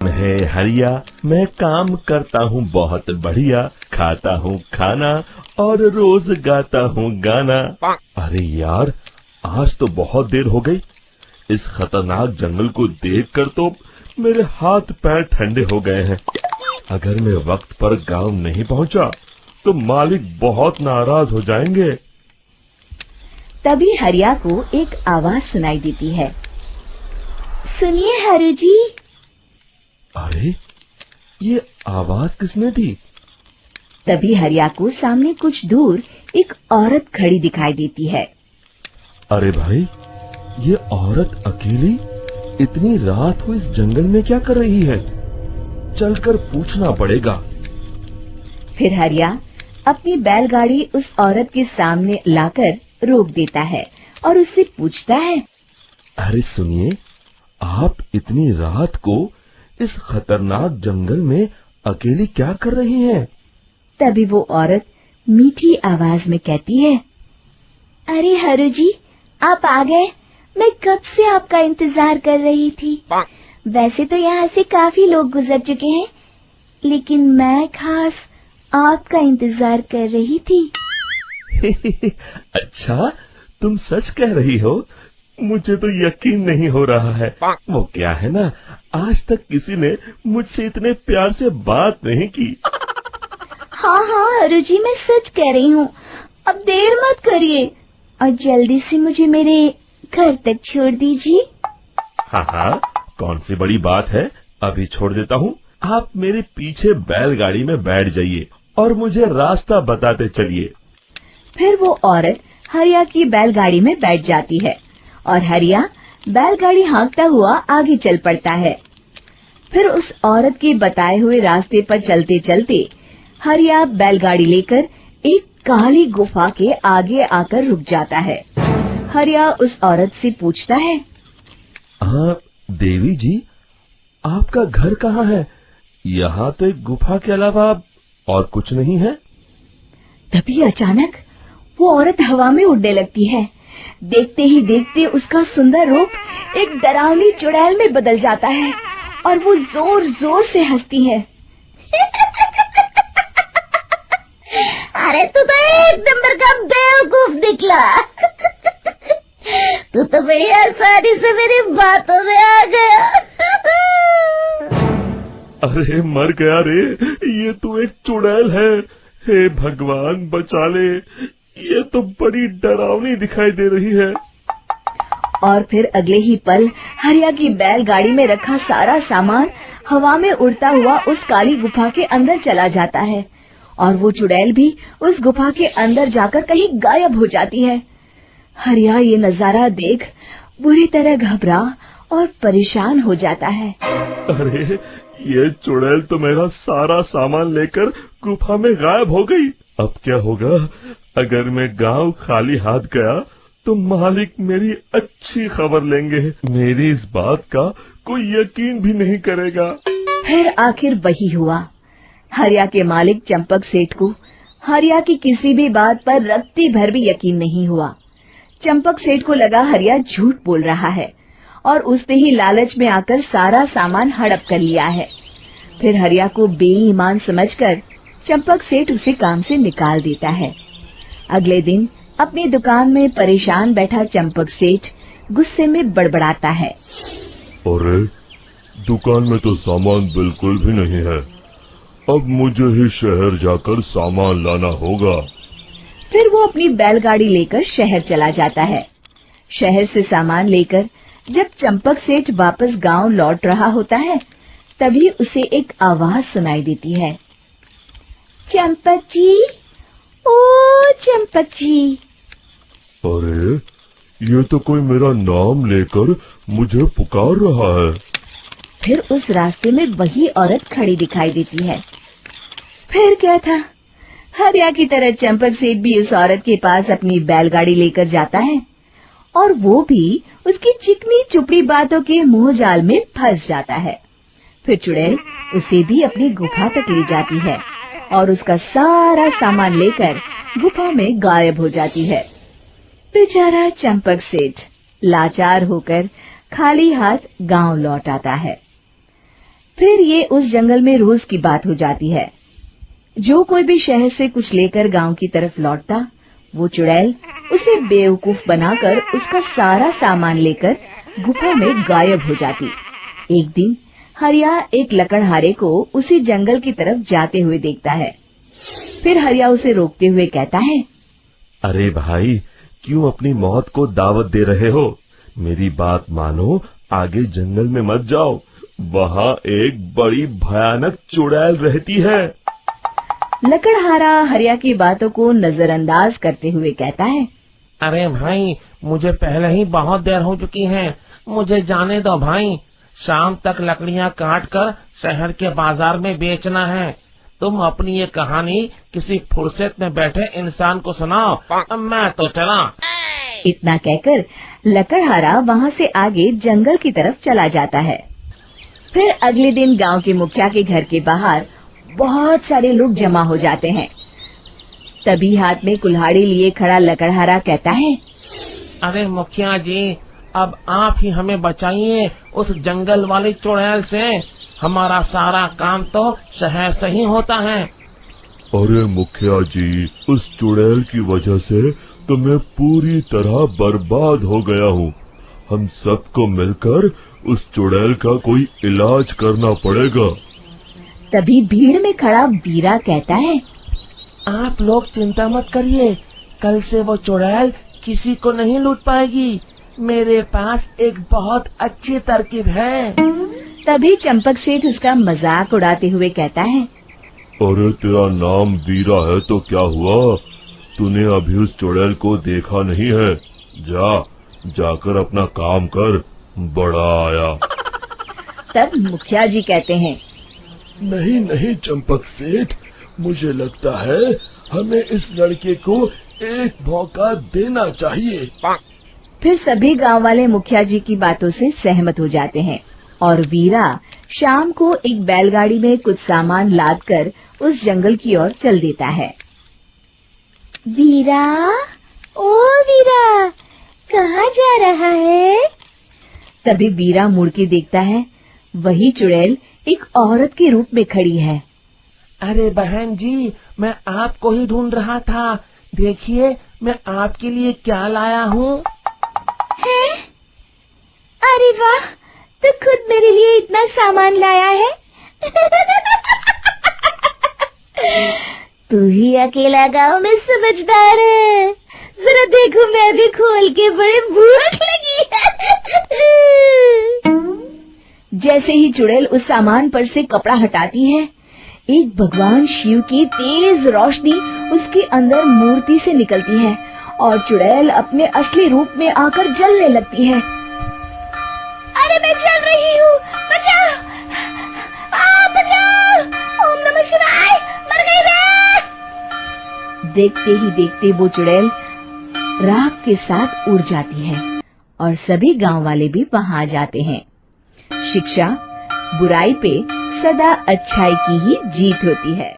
है हरिया, मैं काम करता हूँ बहुत बढ़िया, खाता हूँ खाना और रोज गाता हूँ गाना। अरे यार, आज तो बहुत देर हो गई। इस खतरनाक जंगल को देखकर तो मेरे हाथ पैर ठंडे हो गए हैं। अगर मैं वक्त पर गांव नहीं पहुंचा तो मालिक बहुत नाराज हो जाएंगे। तभी हरिया को एक आवाज सुनाई देती है। सुनिए हरु जी। अरे, ये आवाज किसने दी? तभी हरिया को सामने कुछ दूर एक औरत खड़ी दिखाई देती है। अरे भाई, ये औरत अकेली इतनी रात को इस जंगल में क्या कर रही है? चलकर पूछना पड़ेगा। फिर हरिया अपनी बैलगाड़ी उस औरत के सामने लाकर रोक देता है और उससे पूछता है। अरे सुनिए, आप इतनी रात को इस खतरनाक जंगल में अकेली क्या कर रही हैं? तभी वो औरत मीठी आवाज में कहती है, अरे हरु जी, आप आ गए। मैं कब से आपका इंतजार कर रही थी। वैसे तो यहाँ से काफी लोग गुजर चुके हैं, लेकिन मैं खास आपका इंतजार कर रही थी। अच्छा, तुम सच कह रही हो? मुझे तो यकीन नहीं हो रहा है। वो क्या है ना, आज तक किसी ने मुझसे इतने प्यार से बात नहीं की। हाँ हाँ हरु जी, मैं सच कह रही हूँ। अब देर मत करिए और जल्दी से मुझे मेरे घर तक छोड़ दीजिए। हाँ हाँ, कौन सी बड़ी बात है, अभी छोड़ देता हूँ। आप मेरे पीछे बैलगाड़ी में बैठ जाइए और मुझे रास्ता बताते चलिए। फिर वो औरत हरिया की बैलगाड़ी में बैठ जाती है और हरिया बैलगाड़ी हाँकता हुआ आगे चल पड़ता है। फिर उस औरत के बताए हुए रास्ते पर चलते चलते हरिया बैलगाड़ी लेकर एक काली गुफा के आगे आकर रुक जाता है। हरिया उस औरत से पूछता है, हाँ देवी जी, आपका घर कहाँ है? यहाँ तो एक गुफा के अलावा और कुछ नहीं है। तभी अचानक वो औरत हवा में उड़ने लगती है। देखते ही देखते उसका सुंदर रूप एक डरावनी चुड़ैल में बदल जाता है और वो जोर जोर से हंसती है। अरे तू तो एक नंबर का बेवकूफ निकला। तू तो बड़ी आसानी से मेरी बातों में आ गया। अरे मर गया रे, ये तो एक चुड़ैल है। हे भगवान बचा ले, ये तो बड़ी डरावनी दिखाई दे रही है। और फिर अगले ही पल हरिया की बैलगाड़ी में रखा सारा सामान हवा में उड़ता हुआ उस काली गुफा के अंदर चला जाता है और वो चुड़ैल भी उस गुफा के अंदर जाकर कहीं गायब हो जाती है। हरिया ये नजारा देख बुरी तरह घबरा और परेशान हो जाता है। अरे, ये चुड़ैल तो मेरा सारा सामान लेकर गुफा में गायब हो गई। अब क्या होगा? अगर मैं गांव खाली हाथ गया तो मालिक मेरी अच्छी खबर लेंगे। मेरी इस बात का कोई यकीन भी नहीं करेगा। फिर आखिर वही हुआ। हरिया के मालिक चंपक सेठ को हरिया की किसी भी बात पर रत्ती भर भी यकीन नहीं हुआ। चंपक सेठ को लगा हरिया झूठ बोल रहा है और उसने ही लालच में आकर सारा सामान हड़प कर लिया है। फिर हरिया को बेईमान समझकर चंपक सेठ उसे काम से निकाल देता है। अगले दिन अपनी दुकान में परेशान बैठा चंपक सेठ गुस्से में बड़बड़ाता है। अरे, दुकान में तो सामान बिल्कुल भी नहीं है। अब मुझे ही शहर जाकर सामान लाना होगा। फिर वो अपनी बैलगाड़ी लेकर शहर चला जाता है। शहर से सामान लेकर जब चंपक सेठ वापस गांव लौट रहा होता है, तभी उसे एक आवाज सुनाई देती है। चंपक जी, ओ चंपक जी। अरे, ये तो कोई मेरा नाम लेकर मुझे पुकार रहा है। फिर उस रास्ते में वही औरत खड़ी दिखाई देती है। फिर क्या था, हरिया की तरह चंपक सेठ भी उस औरत के पास अपनी बैलगाड़ी लेकर जाता है और वो भी उसकी चिकनी चुपड़ी बातों के मुंह जाल में फंस जाता है। फिर चुड़ैल उसे भी अपनी गुफा तक ले जाती है और उसका सारा सामान लेकर गुफा में गायब हो जाती है। बेचारा चंपक सेठ लाचार होकर खाली हाथ गांव लौट आता है। फिर ये उस जंगल में रोज की बात हो जाती है। जो कोई भी शहर से कुछ लेकर गांव की तरफ लौटता, वो चुड़ैल उसे बेवकूफ बनाकर उसका सारा सामान लेकर गुफा में गायब हो जाती। एक दिन हरिया एक लकड़हारे को उसी जंगल की तरफ जाते हुए देखता है। फिर हरिया उसे रोकते हुए कहता है, अरे भाई, क्यों अपनी मौत को दावत दे रहे हो? मेरी बात मानो, आगे जंगल में मत जाओ, वहाँ एक बड़ी भयानक चुड़ैल रहती है। लकड़हारा हरिया की बातों को नजरअंदाज करते हुए कहता है, अरे भाई, मुझे पहले ही बहुत देर हो चुकी है, मुझे जाने दो भाई। शाम तक लकड़ियाँ काट कर शहर के बाजार में बेचना है। तुम अपनी ये कहानी किसी फुर्सत में बैठे इंसान को सुनाओ, मैं तो चला। इतना कहकर लकड़हारा वहाँ से आगे जंगल की तरफ चला जाता है। फिर अगले दिन गांव के मुखिया के घर के बाहर बहुत सारे लोग जमा हो जाते हैं। तभी हाथ में कुल्हाड़ी लिए खड़ा लकड़हारा कहता है, अरे मुखिया जी, अब आप ही हमें बचाइए उस जंगल वाली चुड़ैल से। हमारा सारा काम तो शहर से ही होता है। अरे मुखिया जी, उस चुड़ैल की वजह से तो मैं पूरी तरह बर्बाद हो गया हूँ। हम सबको मिलकर उस चुड़ैल का कोई इलाज करना पड़ेगा। तभी भीड़ में खड़ा वीरा कहता है, आप लोग चिंता मत करिए, कल से वो चुड़ैल किसी को नहीं लूट पाएगी। मेरे पास एक बहुत अच्छी तरकीब है। तभी चंपक सेठ उसका मजाक उड़ाते हुए कहता है, अरे तेरा नाम वीरा है तो क्या हुआ? तूने अभी उस चुड़ैल को देखा नहीं है? जाकर अपना काम कर, बड़ा आया। तब मुखिया जी कहते हैं, नहीं चंपक सेठ, मुझे लगता है हमें इस लड़के को एक मौका देना चाहिए। फिर सभी गांव वाले मुखिया जी की बातों से सहमत हो जाते हैं और वीरा शाम को एक बैलगाड़ी में कुछ सामान लादकर उस जंगल की ओर चल देता है। वीरा, ओ वीरा, कहाँ जा रहा है? तभी वीरा मुड़ के देखता है, वही चुड़ैल एक औरत के रूप में खड़ी है। अरे बहन जी, मैं आपको ही ढूंढ रहा था। देखिए, मैं आपके लिए क्या लाया हूँ। अरे वाह, तो खुद मेरे लिए इतना सामान लाया है। तू ही अकेला गांव में समझदार है। जरा देखो, मैं भी खोल के, बड़े भूख लगी है। जैसे ही चुड़ैल उस सामान पर से कपड़ा हटाती है, एक भगवान शिव की तेज रोशनी उसके अंदर मूर्ति से निकलती है और चुड़ैल अपने असली रूप में आकर जलने लगती है। अरे मैं जल रही हूँ, बचाओ! बचाओ! ओम नमः शिवाय, मर गई मैं! देखते ही देखते वो चुड़ैल राख के साथ उड़ जाती है और सभी गांव वाले भी वहां जाते हैं। शिक्षा बुराई पे सदा अच्छाई की ही जीत होती है।